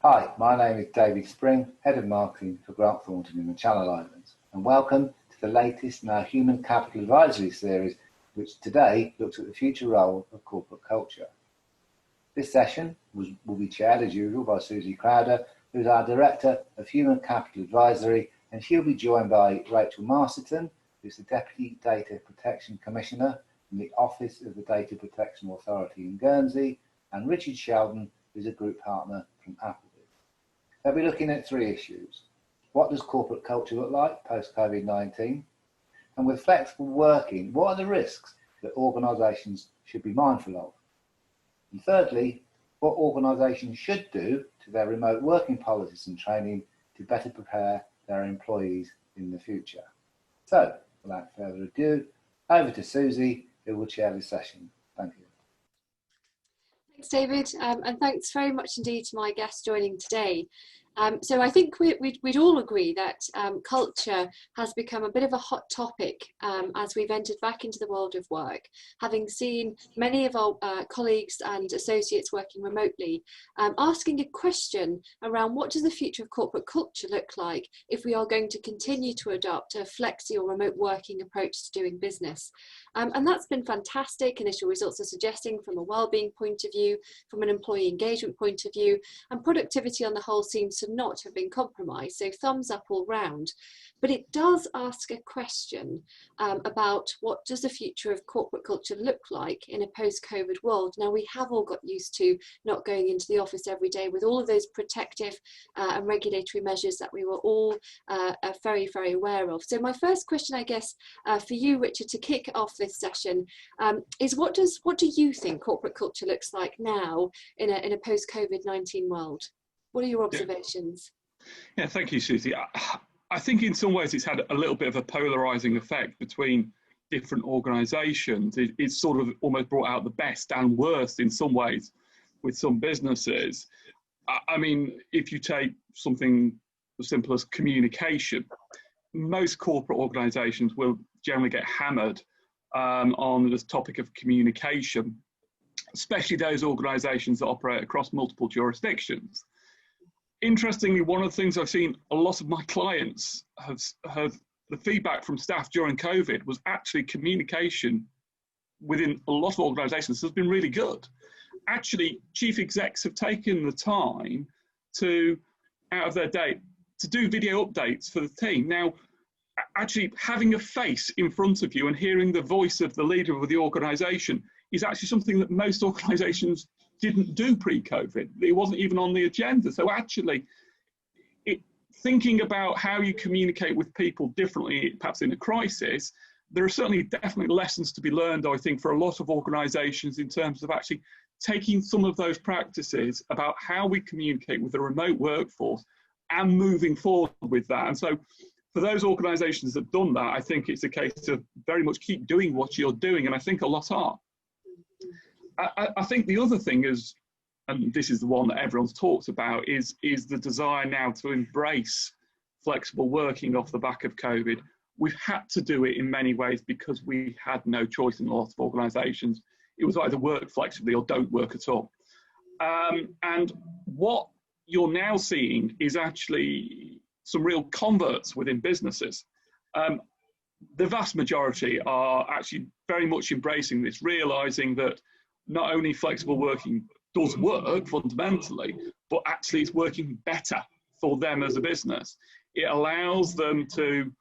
Hi, my name is David Spring, Head of Marketing for Grant Thornton in the Channel Islands, and welcome to the latest in our Human Capital Advisory series, which today looks at the future role of corporate culture. This session will be chaired, as usual, by Susie Crowder, who is our Director of Human Capital Advisory, and she'll be joined by Rachel Masterton, who's the Deputy Data Protection Commissioner in the Office of the Data Protection Authority in Guernsey, and Richard Sheldon, who's a Group Partner from Appleby. They'll be looking at three issues. What does corporate culture look like post-COVID-19? And with flexible working, what are the risks that organisations should be mindful of? And thirdly, what organisations should do to their remote working policies and training to better prepare their employees in the future. So, without further ado, over to Susie, who will chair this session. Thank you. Thanks, David, and thanks very much indeed to my guests joining today. So I think we'd all agree that culture has become a bit of a hot topic as we've entered back into the world of work, having seen many of our colleagues and associates working remotely, asking a question around what does the future of corporate culture look like if we are going to continue to adopt a flexi or remote working approach to doing business. And that's been fantastic. Initial results are suggesting from a well-being point of view, from an employee engagement point of view, and productivity on the whole seems to not have been compromised, so thumbs up all round. But it does ask a question about what does the future of corporate culture look like in a post-COVID world. Now, we have all got used to not going into the office every day with all of those protective and regulatory measures that we were all very, very aware of. So my first question, I guess, for you, Richard, to kick off this session is what do you think corporate culture looks like now in a post-COVID-19 world? What are your observations? Yeah, thank you, Susie. I think in some ways it's had a little bit of a polarizing effect between different organizations. It's sort of almost brought out the best and worst in some ways with some businesses. I mean, if you take something as simple as communication, most corporate organizations will generally get hammered on this topic of communication, especially those organizations that operate across multiple jurisdictions. Interestingly, one of the things I've seen a lot of my clients have the feedback from staff during COVID was actually communication within a lot of organizations has been really good. Actually, chief execs have taken the time to, out of their day, to do video updates for the team. Now, actually having a face in front of you and hearing the voice of the leader of the organization is actually something that most organizations didn't do pre-COVID. It wasn't even on the agenda. So actually, thinking about how you communicate with people differently, perhaps in a crisis, there are certainly definitely lessons to be learned, I think, for a lot of organizations in terms of actually taking some of those practices about how we communicate with the remote workforce and moving forward with that. And so for those organizations that have done that, I think it's a case of very much keep doing what you're doing, and I think a lot are. I think the other thing is, and this is the one that everyone's talked about, is the desire now to embrace flexible working off the back of COVID. We've had to do it in many ways because we had no choice in a lot of organisations. It was either work flexibly or don't work at all. And what you're now seeing is actually some real converts within businesses. The vast majority are actually very much embracing this, realising that not only flexible working does work fundamentally, but actually it's working better for them as a business. It allows them to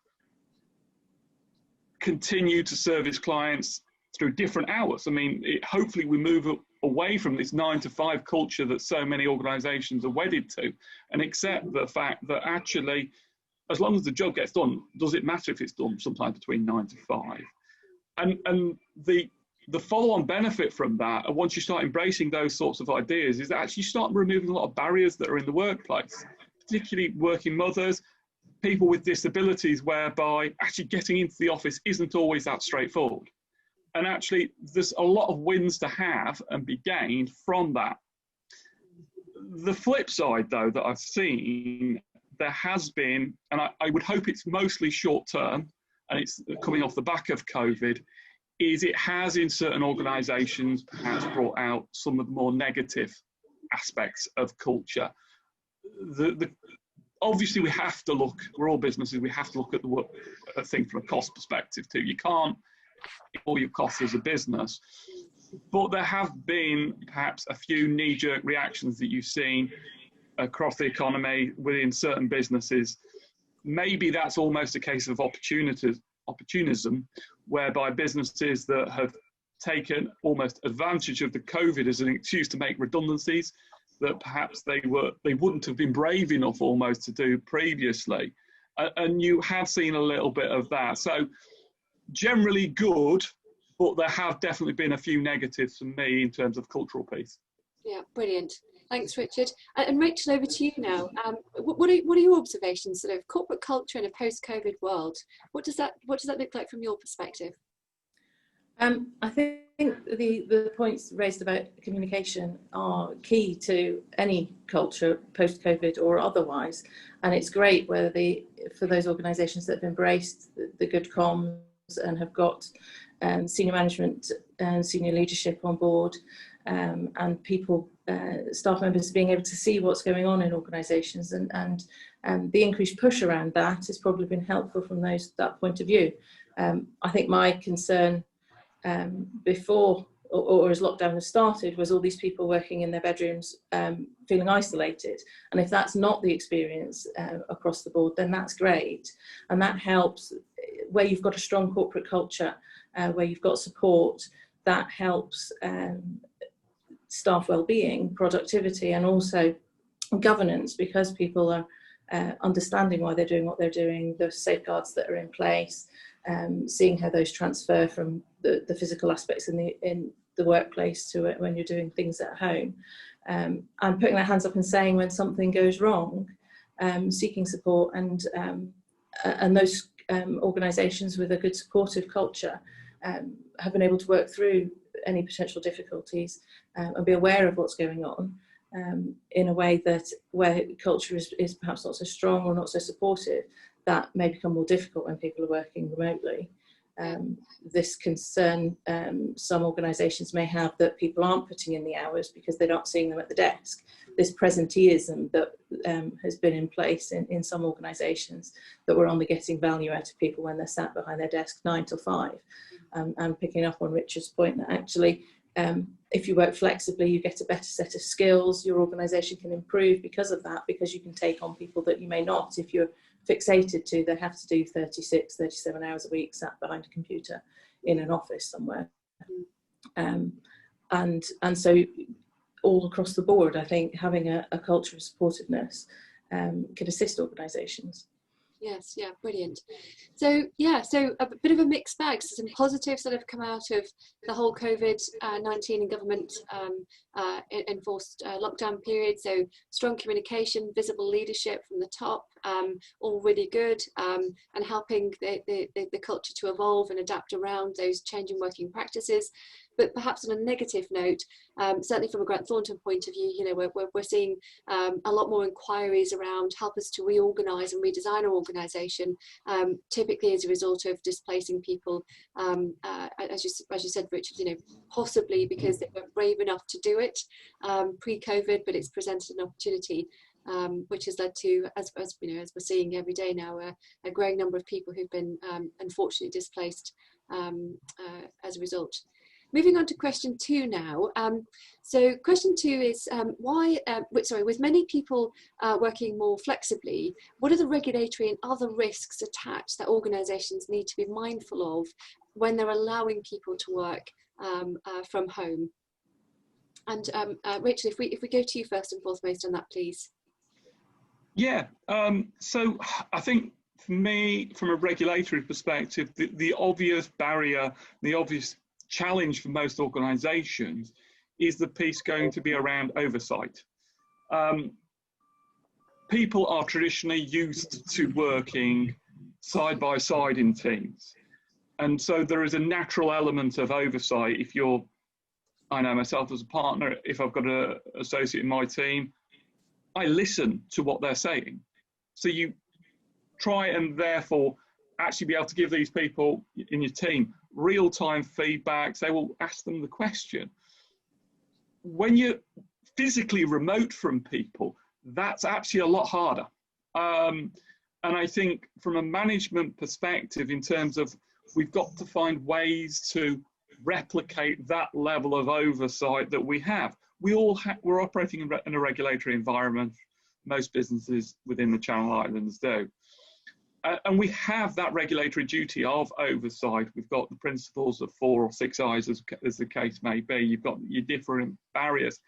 continue to service clients through different hours. I mean, hopefully we move away from this 9-to-5 culture that so many organisations are wedded to and accept the fact that actually, as long as the job gets done, does it matter if it's done sometime between 9 to 5? And the follow-on benefit from that, and once you start embracing those sorts of ideas, is that actually you start removing a lot of barriers that are in the workplace, particularly working mothers, people with disabilities, whereby actually getting into the office isn't always that straightforward. And actually, there's a lot of wins to have and be gained from that. The flip side, though, that I've seen, there has been, and I would hope it's mostly short-term, and it's coming off the back of COVID, is it has in certain organisations perhaps brought out some of the more negative aspects of culture. obviously we have to look, we're all businesses, we have to look at things from a cost perspective too. You can't ignore your costs as a business. But there have been perhaps a few knee-jerk reactions that you've seen across the economy within certain businesses. Maybe that's almost a case of opportunism, whereby businesses that have taken almost advantage of the COVID as an excuse to make redundancies that perhaps they wouldn't have been brave enough almost to do previously. And you have seen a little bit of that. So generally good, but there have definitely been a few negatives for me in terms of cultural piece. Yeah, brilliant. Thanks, Richard. And Rachel, over to you now. What are your observations sort of corporate culture in a post-COVID world? What does that look like from your perspective? I think the points raised about communication are key to any culture, post-COVID or otherwise. And it's great for those organisations that have embraced the good comms and have got senior management and senior leadership on board, and people, staff members being able to see what's going on in organisations, and the increased push around that has probably been helpful from that point of view. I think my concern before or as lockdown has started was all these people working in their bedrooms feeling isolated, and if that's not the experience across the board, then that's great, and that helps where you've got a strong corporate culture, where you've got support. That helps staff well-being, productivity, and also governance, because people are understanding why they're doing what they're doing, the safeguards that are in place, seeing how those transfer from the physical aspects in the workplace to it when you're doing things at home, and putting their hands up and saying when something goes wrong, seeking support, and those organisations with a good supportive culture have been able to work through any potential difficulties and be aware of what's going on in a way that where culture is perhaps not so strong or not so supportive, that may become more difficult when people are working remotely. This concern some organisations may have that people aren't putting in the hours because they're not seeing them at the desk. This presenteeism that has been in place in some organisations, that we're only getting value out of people when they're sat behind their desk 9 till 5. And picking up on Richard's point that actually if you work flexibly, you get a better set of skills, your organisation can improve because of that, because you can take on people that you may not if you're fixated to they have to do 36, 37 hours a week sat behind a computer in an office somewhere. And so all across the board, I think having a culture of supportiveness can assist organisations. Yes, yeah, brilliant. So yeah, so a bit of a mixed bag. So some positives that have come out of the whole COVID-19 and government enforced lockdown period. So strong communication, visible leadership from the top, all really good, and helping the culture to evolve and adapt around those changing working practices. But perhaps on a negative note, certainly from a Grant Thornton point of view, you know, we're seeing a lot more inquiries around help us to reorganise and redesign our organisation, typically as a result of displacing people, as you said, Richard, you know, possibly because they weren't brave enough to do it pre-COVID, but it's presented an opportunity, which has led to, as you know, as we're seeing every day now, a growing number of people who've been unfortunately displaced as a result. Moving on to question 2 now. So question 2 is with many people working more flexibly, what are the regulatory and other risks attached that organisations need to be mindful of when they're allowing people to work from home? And Rachel, if we go to you first and foremost on that, please. Yeah, so I think for me, from a regulatory perspective, the obvious barrier, the obvious challenge for most organisations is the piece going to be around oversight. People are traditionally used to working side by side in teams, and so there is a natural element of oversight. If you're, I know myself as a partner, if I've got an associate in my team, I listen to what they're saying. So you try and therefore actually be able to give these people in your team real-time feedback. They will ask them the question. When you're physically remote from people, that's actually a lot harder. And I think from a management perspective, in terms of we've got to find ways to replicate that level of oversight that we have. We're operating in a regulatory environment. Most businesses within the Channel Islands do. And we have that regulatory duty of oversight. We've got the principles of 4 or 6 eyes, as the case may be. You've got your different barriers.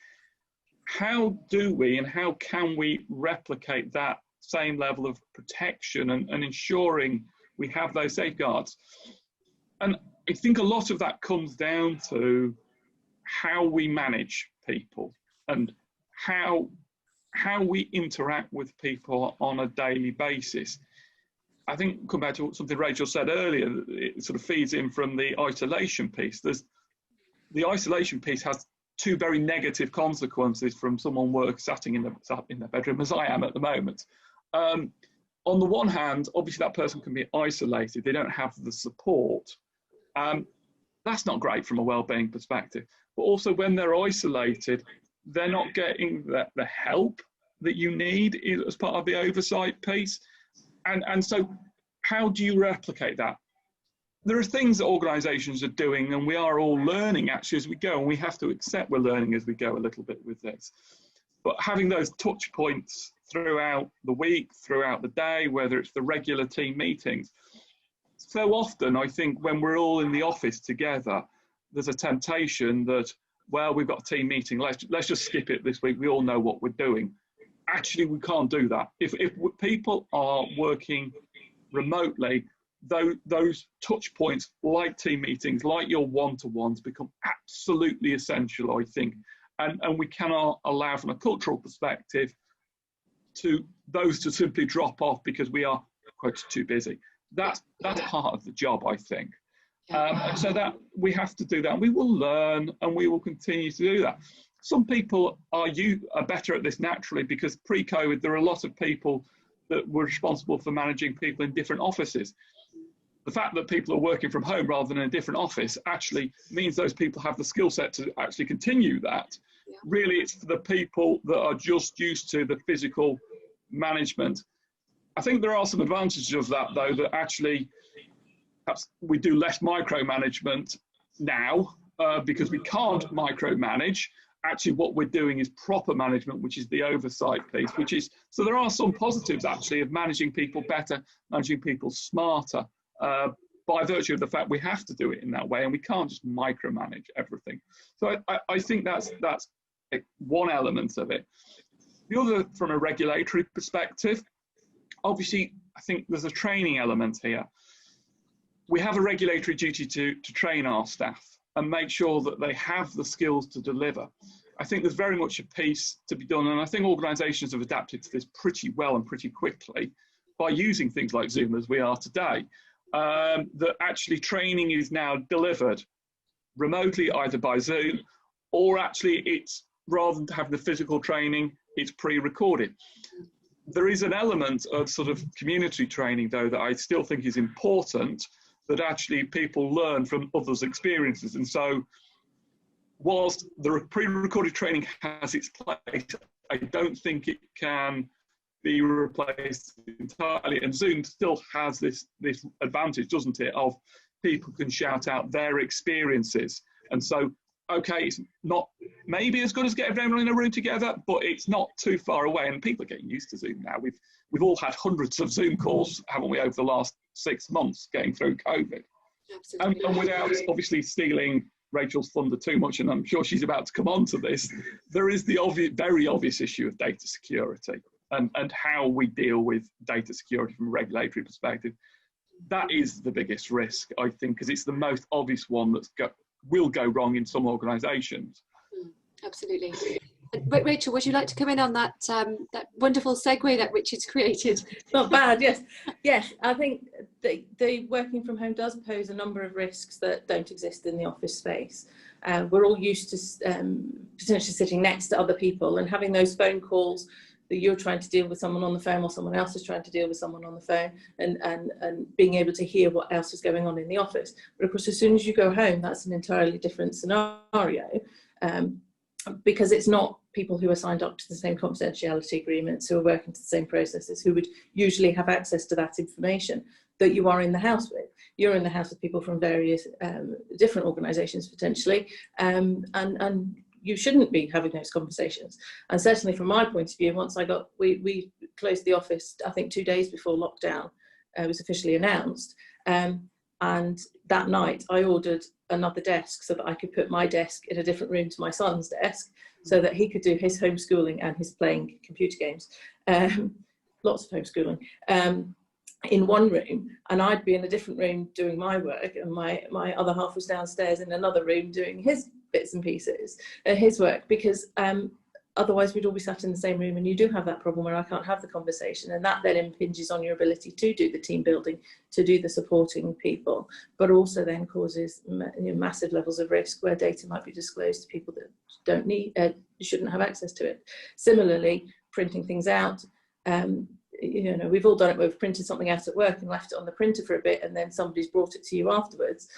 How do we and how can we replicate that same level of protection and ensuring we have those safeguards? And I think a lot of that comes down to how we manage people and how we interact with people on a daily basis. I think, come back to something Rachel said earlier, it sort of feeds in from the isolation piece. The isolation piece has 2 very negative consequences from someone sitting in their bedroom, as I am at the moment. On the one hand, obviously that person can be isolated. They don't have the support. That's not great from a well-being perspective. But also when they're isolated, they're not getting the help that you need as part of the oversight piece. And so how do you replicate that? There are things that organisations are doing, and we are all learning actually as we go, and we have to accept we're learning as we go a little bit with this. But having those touch points throughout the week, throughout the day, whether it's the regular team meetings, so often I think when we're all in the office together, there's a temptation that, well, we've got a team meeting, let's just skip it this week, we all know what we're doing. Actually, we can't do that. If people are working remotely, those touch points like team meetings, like your one-to-ones, become absolutely essential, I think. And we cannot allow, from a cultural perspective, those to simply drop off because we are, quote, too busy. That's part of the job, I think. And so that we have to do that, and we will learn and we will continue to do that. Some people are better at this naturally, because pre-COVID there are a lot of people that were responsible for managing people in different offices. The fact that people are working from home rather than in a different office actually means those people have the skill set to actually continue that. Yeah. Really, it's for the people that are just used to the physical management. I think there are some advantages of that, though, that actually perhaps we do less micromanagement now because we can't micromanage. Actually, what we're doing is proper management, which is the oversight piece, so there are some positives actually of managing people better, managing people smarter, by virtue of the fact we have to do it in that way and we can't just micromanage everything. So I think that's one element of it. The other, from a regulatory perspective, obviously, I think there's a training element here. We have a regulatory duty to train our staff and make sure that they have the skills to deliver. I think there's very much a piece to be done, and I think organisations have adapted to this pretty well and pretty quickly by using things like Zoom as we are today, that actually training is now delivered remotely either by Zoom, or actually it's, rather than have the physical training, it's pre-recorded. There is an element of sort of community training, though, that I still think is important, that actually people learn from others' experiences. And so whilst the pre-recorded training has its place, I don't think it can be replaced entirely. And Zoom still has this advantage, doesn't it, of people can shout out their experiences. And so, okay, it's not maybe as good as getting everyone in a room together, but it's not too far away. And people are getting used to Zoom now. We've all had hundreds of Zoom calls, haven't we, over the last 6 months getting through COVID. Absolutely. And without obviously stealing Rachel's thunder too much, and I'm sure she's about to come on to this, there is the very obvious issue of data security and how we deal with data security from a regulatory perspective. That is the biggest risk, I think, because it's the most obvious one that will go wrong in some organisations. Absolutely. But Rachel, would you like to come in on that that wonderful segue that Richard's created? Not bad, yes. Yes, I think the working from home does pose a number of risks that don't exist in the office space. We're all used to potentially sitting next to other people and having those phone calls that you're trying to deal with someone on the phone or someone else is trying to deal with someone on the phone, and being able to hear what else is going on in the office. But of course, as soon as you go home, that's an entirely different scenario. because it's not people who are signed up to the same confidentiality agreements, who are working to the same processes, who would usually have access to that information that you are in the house with. You're in the house with people from various different organisations potentially, and you shouldn't be having those conversations. And certainly from my point of view, once we closed the office, I think 2 days before lockdown was officially announced, and that night I ordered another desk so that I could put my desk in a different room to my son's desk, so that he could do his homeschooling and his playing computer games, lots of homeschooling, in one room, and I'd be in a different room doing my work, and my other half was downstairs in another room doing his bits and pieces, his work, because otherwise we'd all be sat in the same room, and you do have that problem where I can't have the conversation, and that then impinges on your ability to do the team building, to do the supporting people, but also then causes massive levels of risk where data might be disclosed to people that don't need, shouldn't have access to it. Similarly, printing things out, we've all done it where we've printed something out at work and left it on the printer for a bit, and then somebody's brought it to you afterwards.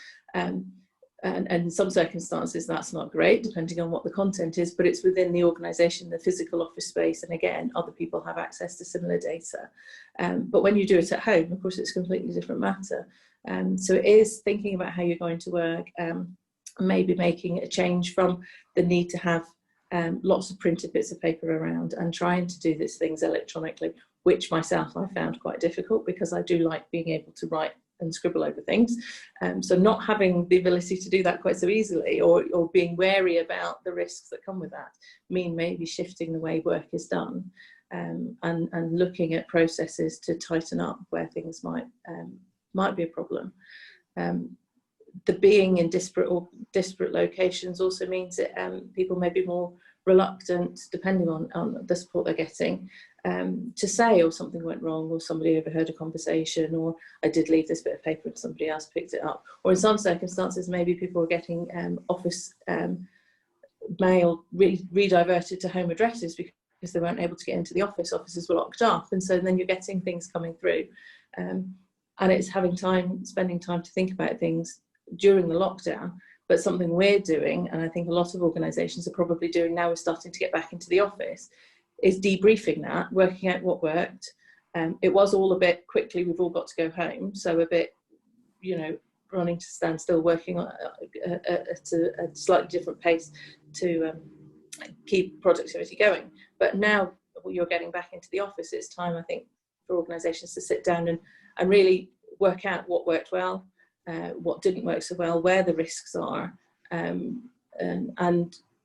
And in some circumstances that's not great, depending on what the content is, but it's within the organisation, the physical office space, and again, other people have access to similar data. But when you do it at home, of course, it's a completely different matter. So it is thinking about how you're going to work, maybe making a change from the need to have lots of printed bits of paper around and trying to do these things electronically, which myself I found quite difficult, because I do like being able to write and scribble over things. So not having the ability to do that quite so easily, or being wary about the risks that come with that, mean maybe shifting the way work is done, and looking at processes to tighten up where things might be a problem. The being in disparate locations also means that people may be more reluctant, depending on the support they're getting, to say, oh, something went wrong, or somebody overheard a conversation, or I did leave this bit of paper and somebody else picked it up. Or in some circumstances, maybe people are getting office mail rediverted to home addresses because they weren't able to get into the office. Offices were locked up, and so then you're getting things coming through. And it's spending time to think about things during the lockdown. But something we're doing, and I think a lot of organisations are probably doing now, we're starting to get back into the office, is debriefing that, working out what worked. It was all a bit quickly, we've all got to go home, so a bit, running to stand still, working at a slightly different pace to keep productivity going. But now you're getting back into the office, it's time, I think, for organisations to sit down and really work out what worked well, what didn't work so well, where the risks are, and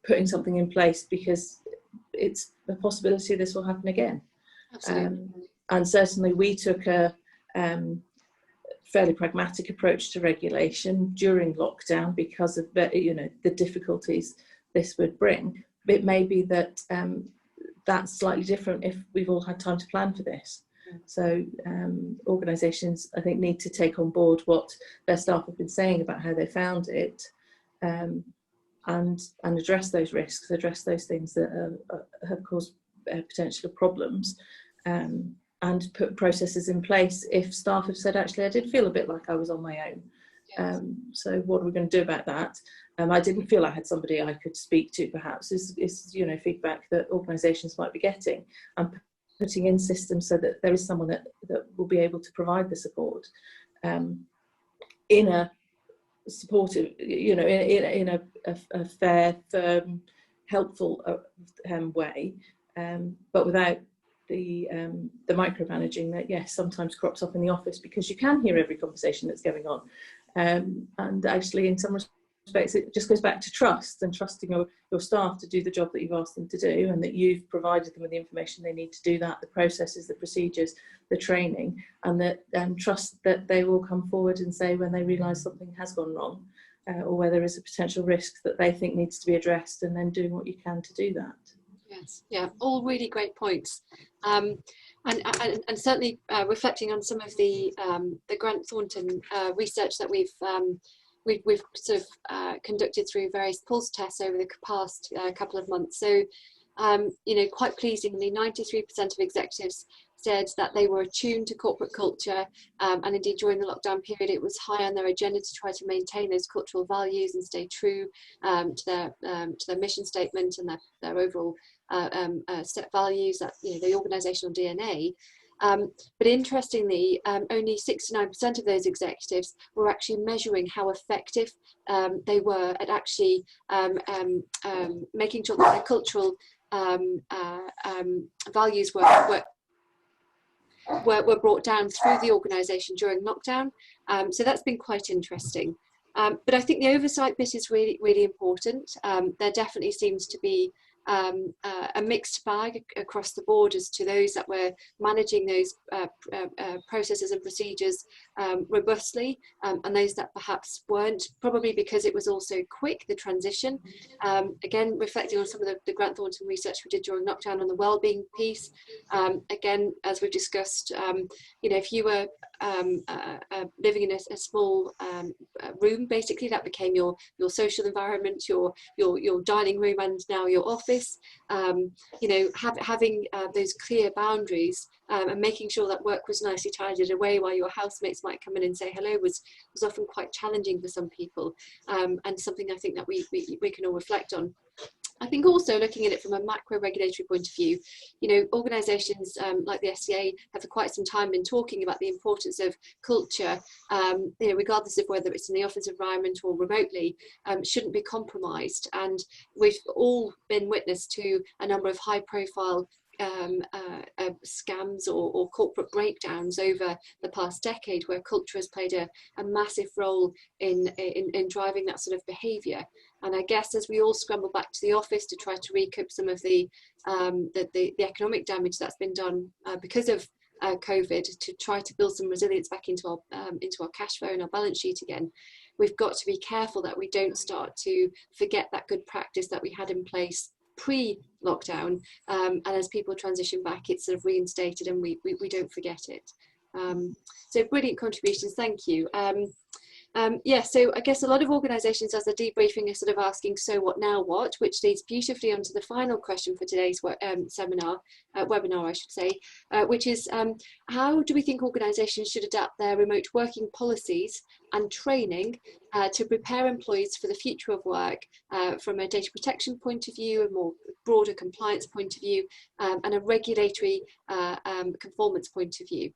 putting something in place, because it's a possibility this will happen again. And certainly we took a fairly pragmatic approach to regulation during lockdown because of the difficulties this would bring. It may be that that's slightly different if we've all had time to plan for this. So organisations, I think, need to take on board what their staff have been saying about how they found it, and address those risks, address those things that have caused potential problems, and put processes in place if staff have said, actually, I did feel a bit like I was on my own. Yes. So what are we going to do about that? I didn't feel I had somebody I could speak to, perhaps, is feedback that organisations might be getting, and putting in systems so that there is someone that will be able to provide the support in a supportive, in a fair, firm, helpful way, but without the micromanaging that, yes, sometimes crops up in the office, because you can hear every conversation that's going on, and actually in some respects it just goes back to trust, and trusting your staff to do the job that you've asked them to do, and that you've provided them with the information they need to do that, the processes, the procedures, the training, and that trust that they will come forward and say when they realise something has gone wrong, or where there is a potential risk that they think needs to be addressed, and then doing what you can to do that. Yes, yeah, all really great points, and certainly reflecting on some of the Grant Thornton research that we've sort of conducted through various pulse tests over the past couple of months. So You know, quite pleasingly, 93% of executives said that they were attuned to corporate culture, and indeed during the lockdown period it was high on their agenda to try to maintain those cultural values and stay true to their mission statement and their overall set values, that, you know, the organisational DNA. But interestingly, only 69% of those executives were actually measuring how effective they were at actually making sure that their cultural values were brought down through the organisation during lockdown. So that's been quite interesting. But I think the oversight bit is really, really important. There definitely seems to be a mixed bag across the board as to those that were managing those processes and procedures robustly, and those that perhaps weren't, probably because it was also quick, the transition. Again, reflecting on some of the Grant Thornton research we did during lockdown on the wellbeing piece. Again, as we've discussed, you know, if you were living in a small room, basically that became your social environment, your dining room, and now your office. You know, having those clear boundaries and making sure that work was nicely tidied away while your housemates might come in and say hello was often quite challenging for some people, and something I think that we can all reflect on. I think also looking at it from a macro regulatory point of view, you know, organisations like the SCA have for quite some time been talking about the importance of culture, you know, regardless of whether it's in the office environment or remotely, shouldn't be compromised. And we've all been witness to a number of high profile scams or corporate breakdowns over the past decade, where culture has played a massive role in driving that sort of behaviour. And I guess as we all scramble back to the office to try to recoup some of the economic damage that's been done because of COVID, to try to build some resilience back into our cash flow and our balance sheet again, we've got to be careful that we don't start to forget that good practice that we had in place pre-lockdown, and as people transition back, it's sort of reinstated and we don't forget it. So brilliant contributions, thank you. Yeah, so I guess a lot of organisations, as they're debriefing, are sort of asking, so what now what, which leads beautifully onto the final question for today's webinar, I should say, which is how do we think organisations should adapt their remote working policies and training to prepare employees for the future of work from a data protection point of view, a more broader compliance point of view, and a regulatory conformance point of view.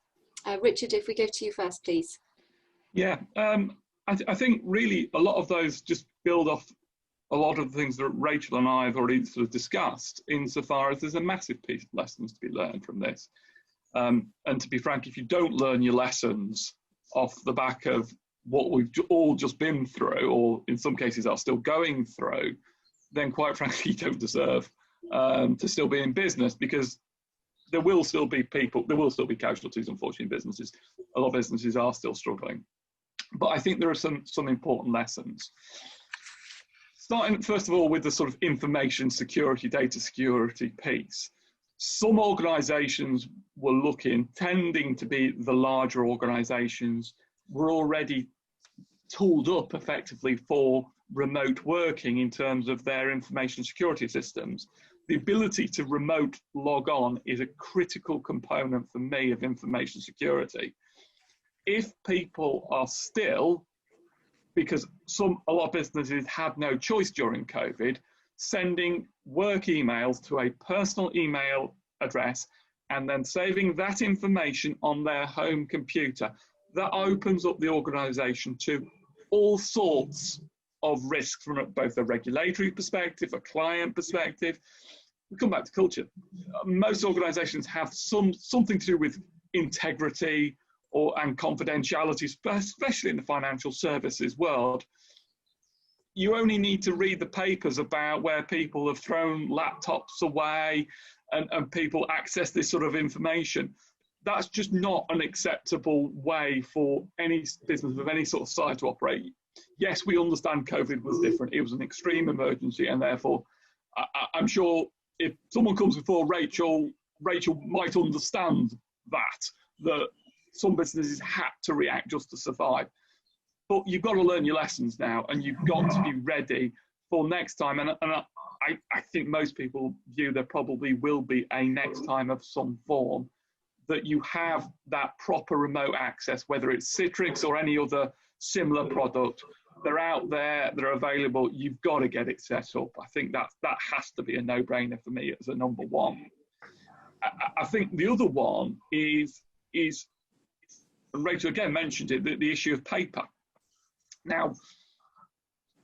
Richard, if we go to you first, please. Yeah, I think really a lot of those just build off a lot of the things that Rachel and I have already sort of discussed, insofar as there's a massive piece of lessons to be learned from this. And to be frank, if you don't learn your lessons off the back of what we've all just been through, or in some cases are still going through, then quite frankly, you don't deserve to still be in business, because there will still be people, there will still be casualties, unfortunately, in businesses. A lot of businesses are still struggling. But I think there are some important lessons. Starting, first of all, with the sort of information security, data security piece. Some organisations were tending to be the larger organisations, were already tooled up effectively for remote working in terms of their information security systems. The ability to remote log on is a critical component for me of information security. If people are still, because a lot of businesses had no choice during COVID, sending work emails to a personal email address and then saving that information on their home computer, that opens up the organisation to all sorts of risks from both a regulatory perspective, a client perspective. We come back to culture. Most organisations have something to do with integrity and confidentiality, especially in the financial services world. You only need to read the papers about where people have thrown laptops away and people access this sort of information. That's just not an acceptable way for any business of any sort of size to operate. Yes, we understand COVID was different. It was an extreme emergency, and therefore I'm sure if someone comes before Rachel might understand that some businesses had to react just to survive. But you've got to learn your lessons now, and you've got to be ready for next time. And I think most people view there probably will be a next time of some form, that you have that proper remote access, whether it's Citrix or any other similar product. They're out there, they're available, you've got to get it set up. I think that has to be a no-brainer for me as a number one. I think the other one is and Rachel again mentioned it, the issue of paper. Now,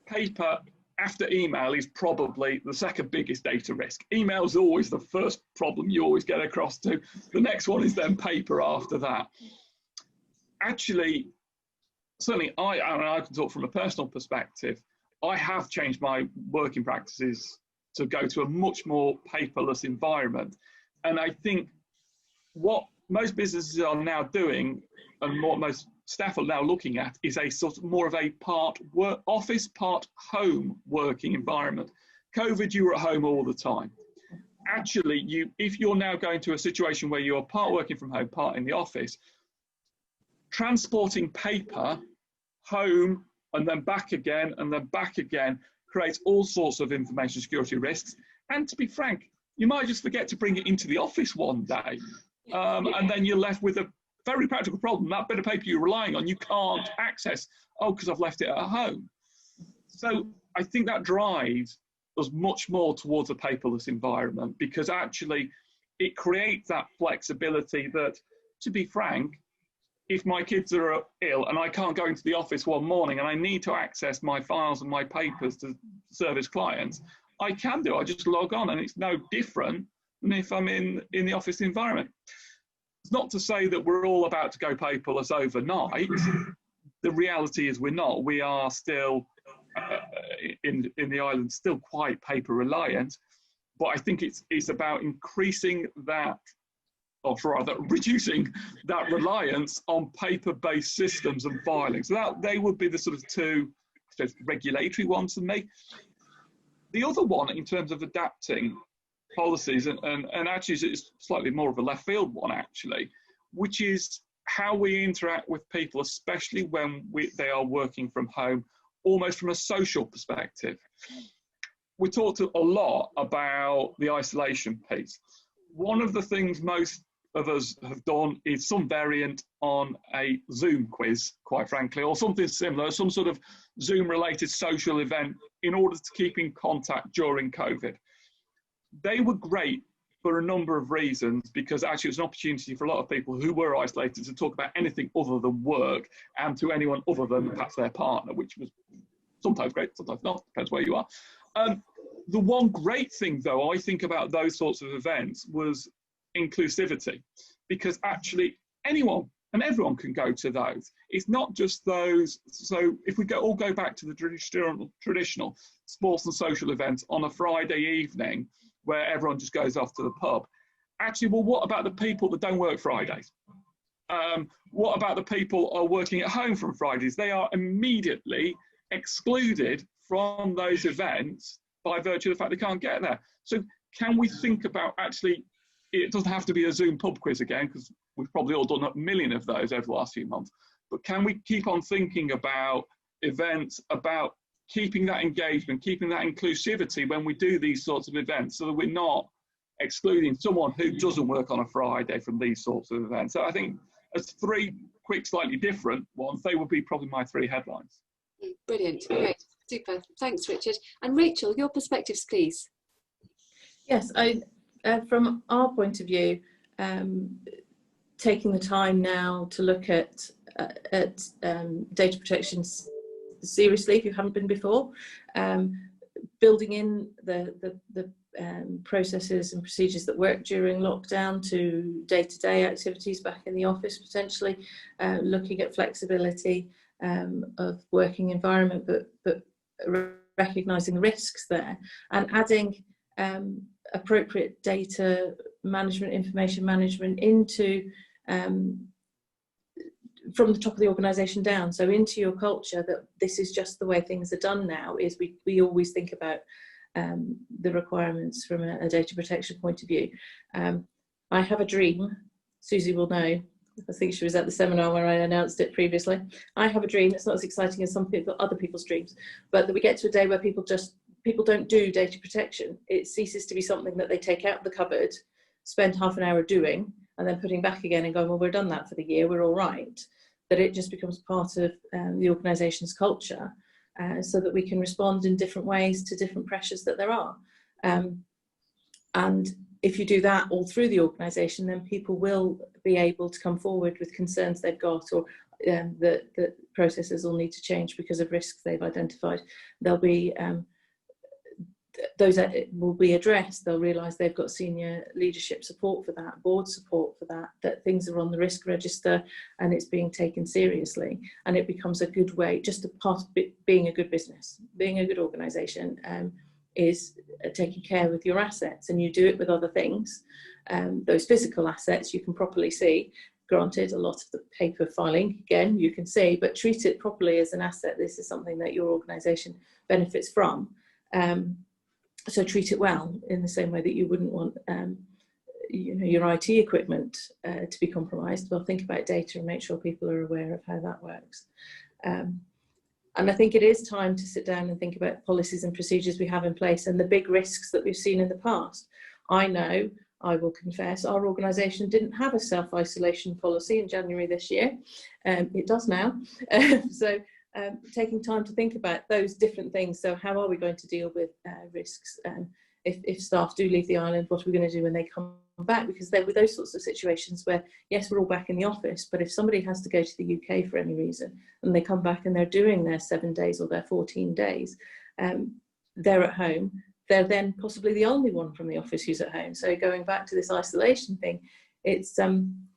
paper after email is probably the second biggest data risk. Email is always the first problem you always get across to. The next one is then paper after that. Actually, certainly I can talk from a personal perspective, I have changed my working practices to go to a much more paperless environment. And I think what most businesses are now doing, and what most staff are now looking at, is a sort of more of a part work office, part home working environment. COVID, you were at home all the time. Actually, if you're now going to a situation where you're part working from home, part in the office, transporting paper home and then back again creates all sorts of information security risks. And to be frank, you might just forget to bring it into the office one day. And then you're left with a very practical problem. That bit of paper you're relying on, you can't access. Oh, because I've left it at home. So I think that drives us much more towards a paperless environment, because actually it creates that flexibility that, to be frank, if my kids are ill and I can't go into the office one morning and I need to access my files and my papers to service clients, I can do. I just log on, and it's no different than if I'm in the office environment. It's not to say that we're all about to go paperless overnight. The reality is we're not. We are still, in the island, still quite paper reliant. But I think it's about increasing that, or rather reducing that reliance on paper-based systems and filing. So they would be the sort of two, I suppose, regulatory ones for me. The other one, in terms of adapting policies, and actually it's slightly more of a left field one actually, which is how we interact with people, especially when they are working from home, almost from a social perspective. We talked a lot about the isolation piece. One of the things most of us have done is some variant on a Zoom quiz, quite frankly, or something similar, some sort of Zoom related social event in order to keep in contact during COVID. They were great for a number of reasons, because actually it was an opportunity for a lot of people who were isolated to talk about anything other than work, and to anyone other than perhaps their partner, which was sometimes great, sometimes not, depends where you are. The one great thing, though, I think about those sorts of events was inclusivity, because actually anyone and everyone can go to those. It's not just those. So if we all go back to the traditional sports and social events on a Friday evening where everyone just goes off to the pub, actually, well, what about the people that don't work Fridays? What about the people who are working at home from Fridays? They are immediately excluded from those events by virtue of the fact they can't get there. So can we think about, actually, it doesn't have to be a Zoom pub quiz again, because we've probably all done a million of those over the last few months, but can we keep on thinking about events, about keeping that engagement, keeping that inclusivity when we do these sorts of events, so that we're not excluding someone who doesn't work on a Friday from these sorts of events? So I think as three quick, slightly different ones, they would be probably my three headlines. Brilliant, great, super. Thanks, Richard. And Rachel, your perspectives, please. Yes, from our point of view, taking the time now to look at data protection seriously, if you haven't been before, building in the processes and procedures that work during lockdown to day-to-day activities back in the office, potentially looking at flexibility of working environment, but recognising the risks there, and adding appropriate data management, information management into from the top of the organisation down, so into your culture, that this is just the way things are done now. Is we always think about the requirements from a data protection point of view. I have a dream, Susie will know, I think she was at the seminar where I announced it previously. I have a dream, it's not as exciting as some people, other people's dreams, but that we get to a day where people just people don't do data protection. It ceases to be something that they take out of the cupboard, spend half an hour doing, and then putting back again and going, well, we've done that for the year, we're all right. That it just becomes part of the organisation's culture, so that we can respond in different ways to different pressures that there are. And if you do that all through the organisation, then people will be able to come forward with concerns they've got, or that processes will need to change because of risks they've identified. There'll be those will be addressed. They'll realise they've got senior leadership support for that, board support for that, that things are on the risk register and it's being taken seriously. And it becomes a good way, just a part of being a good business, being a good organisation, is taking care with your assets, and you do it with other things. Those physical assets you can properly see. Granted, a lot of the paper filing, again, you can see, but treat it properly as an asset. This is something that your organisation benefits from. So treat it well, in the same way that you wouldn't want your IT equipment to be compromised. Well, think about data and make sure people are aware of how that works. And I think it is time to sit down and think about policies and procedures we have in place and the big risks that we've seen in the past. I know, I will confess, our organisation didn't have a self-isolation policy in January this year. It does now. Taking time to think about those different things. So how are we going to deal with risks? If staff do leave the island, what are we going to do when they come back? Because there were those sorts of situations where, yes, we're all back in the office, but if somebody has to go to the UK for any reason and they come back and they're doing their 7 days or their 14 days, they're at home, they're then possibly the only one from the office who's at home. So going back to this isolation thing, it's an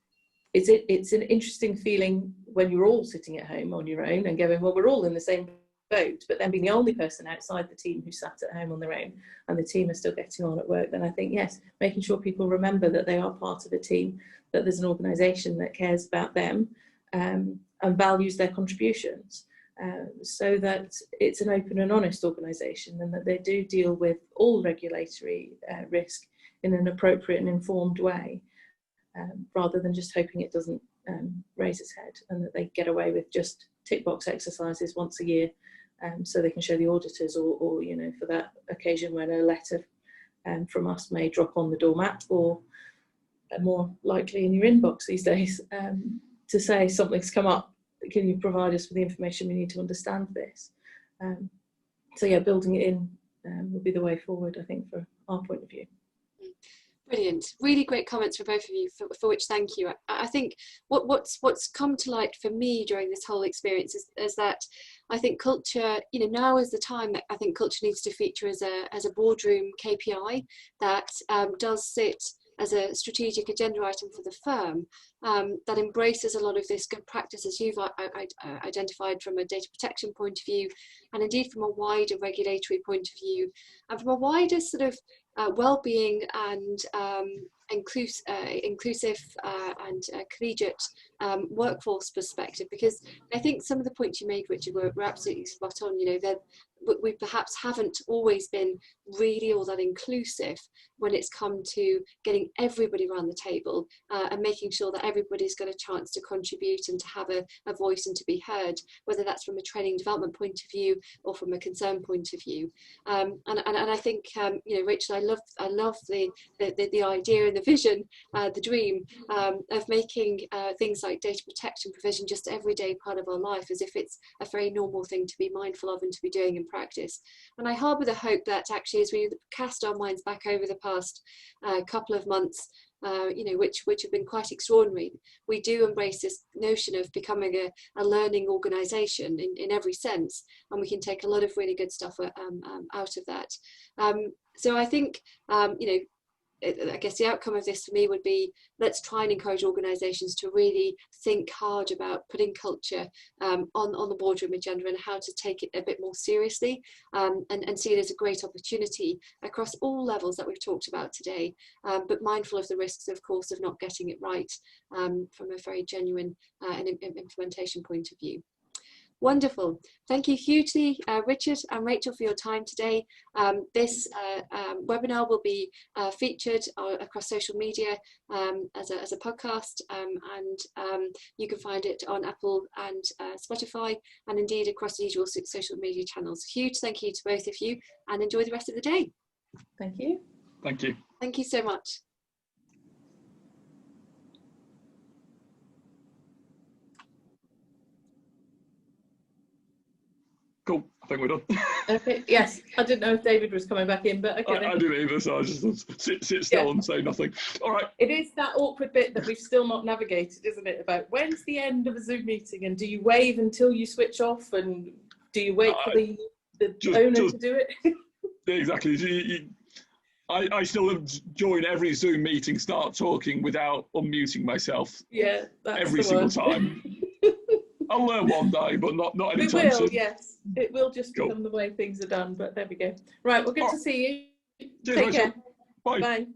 interesting feeling when you're all sitting at home on your own and going, well, we're all in the same boat, but then being the only person outside the team who sat at home on their own and the team are still getting on at work. Then I think, yes, making sure people remember that they are part of a team, that there's an organisation that cares about them and values their contributions, so that it's an open and honest organisation, and that they do deal with all regulatory risk in an appropriate and informed way, rather than just hoping it doesn't raise its head, and that they get away with just tick box exercises once a year, so they can show the auditors, or for that occasion when a letter from us may drop on the doormat, or more likely in your inbox these days, to say something's come up, can you provide us with the information we need to understand this? So yeah, building it in will be the way forward, I think, for our point of view. Brilliant, really great comments from both of you, for which thank you. I think what's come to light for me during this whole experience is that I think culture, now is the time that I think culture needs to feature as a boardroom KPI that does sit as a strategic agenda item for the firm, that embraces a lot of this good practice as you've identified from a data protection point of view, and indeed from a wider regulatory point of view, and from a wider sort of well-being and inclusive and collegiate workforce perspective. Because I think some of the points you made, Richard, were absolutely spot on. That we perhaps haven't always been really all that inclusive when it's come to getting everybody around the table and making sure that everybody's got a chance to contribute and to have a voice and to be heard, whether that's from a training development point of view or from a concern point of view. And I think, Rachel, I love the idea and the vision, the dream of making things like data protection provision just everyday part of our life, as if it's a very normal thing to be mindful of and to be doing in practice. And I harbour the hope that actually, as we cast our minds back over the past couple of months, which have been quite extraordinary, we do embrace this notion of becoming a learning organisation in every sense, and we can take a lot of really good stuff out of that. So I think, I guess the outcome of this for me would be, let's try and encourage organisations to really think hard about putting culture on the boardroom agenda, and how to take it a bit more seriously, and see it as a great opportunity across all levels that we've talked about today, but mindful of the risks, of course, of not getting it right from a very genuine and implementation point of view. Wonderful. Thank you hugely, Richard and Rachel, for your time today. This webinar will be featured across social media as a podcast, and you can find it on Apple and Spotify, and indeed across the usual social media channels. Huge thank you to both of you, and enjoy the rest of the day. Thank you. Thank you. Thank you so much. Cool. I think we're done. Okay. Yes, I didn't know if David was coming back in, but okay. I didn't either, so I just sit still and say nothing. All right. It is that awkward bit that we've still not navigated, isn't it? About when's the end of a Zoom meeting, and do you wave until you switch off, and do you wait for the owner to do it? Exactly. I still join every Zoom meeting, start talking without unmuting myself. Yeah, that's every single time. I'll learn one day, but not anytime soon. It will, yes. It will just become the way things are done, but there we go. Right, well, good to see you. Cheers, Take care. Bye. Bye.